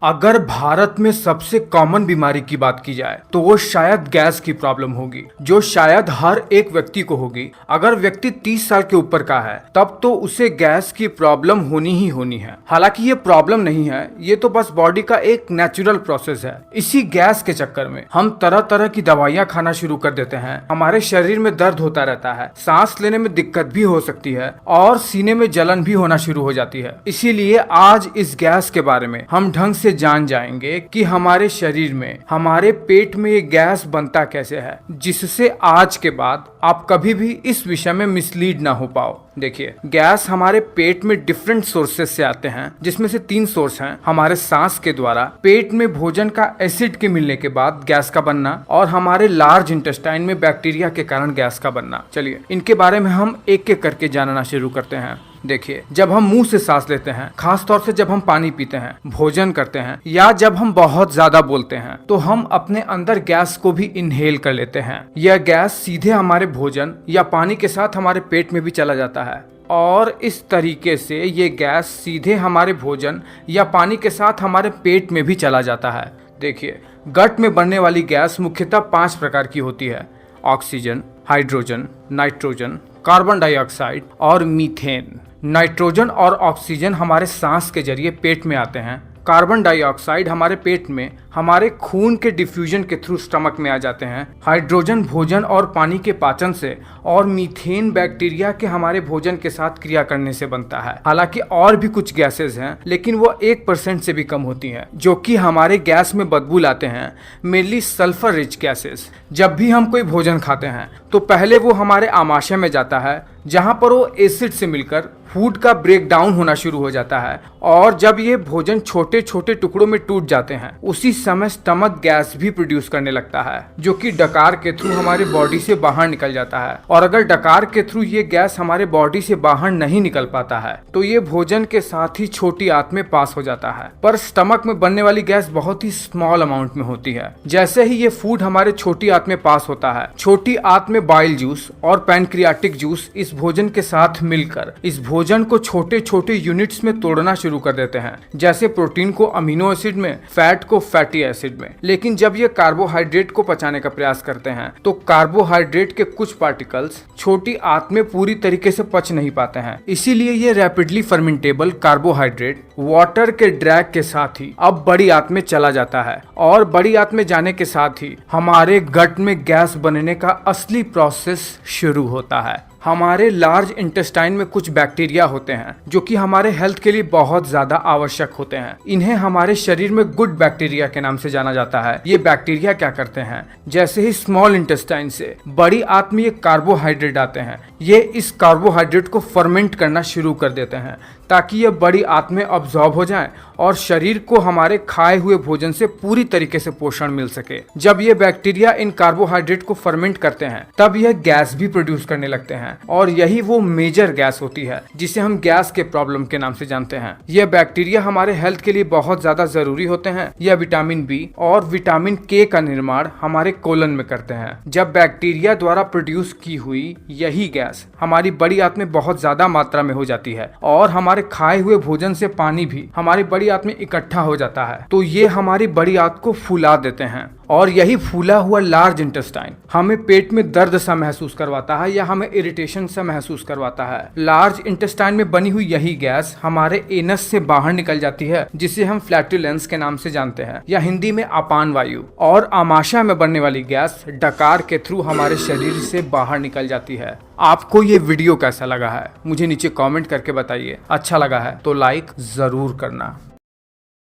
अगर भारत में सबसे कॉमन बीमारी की बात की जाए तो वो शायद गैस की प्रॉब्लम होगी, जो शायद हर एक व्यक्ति को होगी। अगर व्यक्ति 30 साल के ऊपर का है तब तो उसे गैस की प्रॉब्लम होनी ही होनी है। हालांकि ये प्रॉब्लम नहीं है, ये तो बस बॉडी का एक नेचुरल प्रोसेस है। इसी गैस के चक्कर में हम तरह तरह की दवाइयाँ खाना शुरू कर देते हैं। हमारे शरीर में दर्द होता रहता है, सांस लेने में दिक्कत भी हो सकती है और सीने में जलन भी होना शुरू हो जाती है। इसीलिए आज इस गैस के बारे में हम ढंग से जान जाएंगे कि हमारे शरीर में, हमारे पेट में ये गैस बनता कैसे है, जिससे आज के बाद आप कभी भी इस विषय में मिसलीड ना हो पाओ। देखिए, गैस हमारे पेट में डिफरेंट सोर्सेस से आते हैं, जिसमें से 3 सोर्स हैं। हमारे सांस के द्वारा, पेट में भोजन का एसिड के मिलने के बाद गैस का बनना, और हमारे लार्ज इंटेस्टाइन में बैक्टीरिया के कारण गैस का बनना। चलिए इनके बारे में हम एक एक करके जानना शुरू करते हैं। देखिए, जब हम मुंह से सांस लेते हैं, खास तौर से जब हम पानी पीते हैं, भोजन करते हैं या जब हम बहुत ज्यादा बोलते हैं, तो हम अपने अंदर गैस को भी इनहेल कर लेते हैं। यह गैस सीधे हमारे भोजन या पानी के साथ हमारे पेट में भी चला जाता है और इस तरीके से ये गैस सीधे हमारे भोजन या पानी के साथ हमारे पेट में भी चला जाता है। देखिए, गट में बनने वाली गैस मुख्यतः 5 प्रकार की होती है: oxygen, hydrogen, nitrogen, carbon dioxide और मीथेन। नाइट्रोजन और ऑक्सीजन हमारे सांस के जरिए पेट में आते हैं। कार्बन डाइऑक्साइड हमारे पेट में हमारे खून के डिफ्यूजन के थ्रू स्टमक में आ जाते हैं। हाइड्रोजन भोजन और पानी के पाचन से, और मीथेन बैक्टीरिया के हमारे भोजन के साथ क्रिया करने से बनता है। हालांकि और भी कुछ गैसेस हैं, लेकिन वो 1% से भी कम होती हैं, जो कि हमारे गैस में बदबू लाते हैं। Mainly sulphur rich gases. जब भी हम कोई भोजन खाते हैं तो पहले वो हमारे आमाशय में जाता है, जहां पर वो एसिड से मिलकर फूड का ब्रेक डाउन होना शुरू हो जाता है, और जब ये भोजन छोटे छोटे टुकड़ों में टूट जाते हैं, उसी समय स्टमक गैस भी प्रोड्यूस करने लगता है, जो कि डकार के थ्रू हमारे बॉडी से बाहर निकल जाता है। और अगर डकार के थ्रू ये गैस हमारे बॉडी से बाहर नहीं निकल पाता है तो ये भोजन के साथ ही छोटी आंत में पास हो जाता है। पर स्टमक में बनने वाली गैस बहुत ही स्मॉल अमाउंट में होती है। जैसे ही ये फूड हमारे छोटी आंत में पास होता है, छोटी आंत में बाइल जूस और पैनक्रियाटिक जूस इस भोजन के साथ मिलकर इस भोजन को छोटे छोटे यूनिट्स में तोड़ना शुरू कर देते हैं। जैसे प्रोटीन को अमीनो एसिड में, फैट को फैटी एसिड में। लेकिन जब ये कार्बोहाइड्रेट को पचाने का प्रयास करते हैं तो कार्बोहाइड्रेट के कुछ पार्टिकल्स छोटी आंत में पूरी तरीके से पच नहीं पाते हैं। इसीलिए ये रैपिडली फर्मेंटेबल कार्बोहाइड्रेट वाटर के ड्रैग के साथ ही अब बड़ी आंत में चला जाता है, और बड़ी आंत में जाने के साथ ही हमारे गट में गैस बनने का असली प्रोसेस शुरू होता है। हमारे लार्ज इंटेस्टाइन में कुछ बैक्टीरिया होते हैं जो कि हमारे हेल्थ के लिए बहुत ज्यादा आवश्यक होते हैं। इन्हें हमारे शरीर में गुड बैक्टीरिया के नाम से जाना जाता है। ये बैक्टीरिया क्या करते हैं, जैसे ही स्मॉल इंटेस्टाइन से बड़ी आंत में ये कार्बोहाइड्रेट आते हैं, ये इस कार्बोहाइड्रेट को फर्मेंट करना शुरू कर देते हैं ताकि ये बड़ी आंत में अब्सॉर्ब हो जाए और शरीर को हमारे खाए हुए भोजन से पूरी तरीके से पोषण मिल सके। जब ये बैक्टीरिया इन कार्बोहाइड्रेट को फर्मेंट करते हैं तब यह गैस भी प्रोड्यूस करने लगते हैं, और यही वो मेजर गैस होती है जिसे हम गैस के प्रॉब्लम के नाम से जानते हैं। यह बैक्टीरिया हमारे हेल्थ के लिए बहुत ज्यादा जरूरी होते हैं। यह विटामिन बी और विटामिन के का निर्माण हमारे कोलन में करते हैं। जब बैक्टीरिया द्वारा प्रोड्यूस की हुई यही गैस हमारी बड़ी आंत में बहुत ज्यादा मात्रा में हो जाती है, और हमारे खाए हुए भोजन से पानी भी हमारी बड़ी आंत में इकट्ठा हो जाता है, तो ये हमारी बड़ी आंत को फुला देते हैं। और यही फूला हुआ लार्ज इंटेस्टाइन हमें पेट में दर्द सा महसूस करवाता है या हमें इरिटेशन सा महसूस करवाता है। लार्ज इंटेस्टाइन में बनी हुई यही गैस हमारे एनस से बाहर निकल जाती है, जिसे हम फ्लैटुलेंस के नाम से जानते हैं, या हिंदी में अपान वायु। और आमाशय में बनने वाली गैस डकार के थ्रू हमारे शरीर से बाहर निकल जाती है। आपको ये वीडियो कैसा लगा है मुझे नीचे कमेंट करके बताइए। अच्छा लगा है तो लाइक जरूर करना।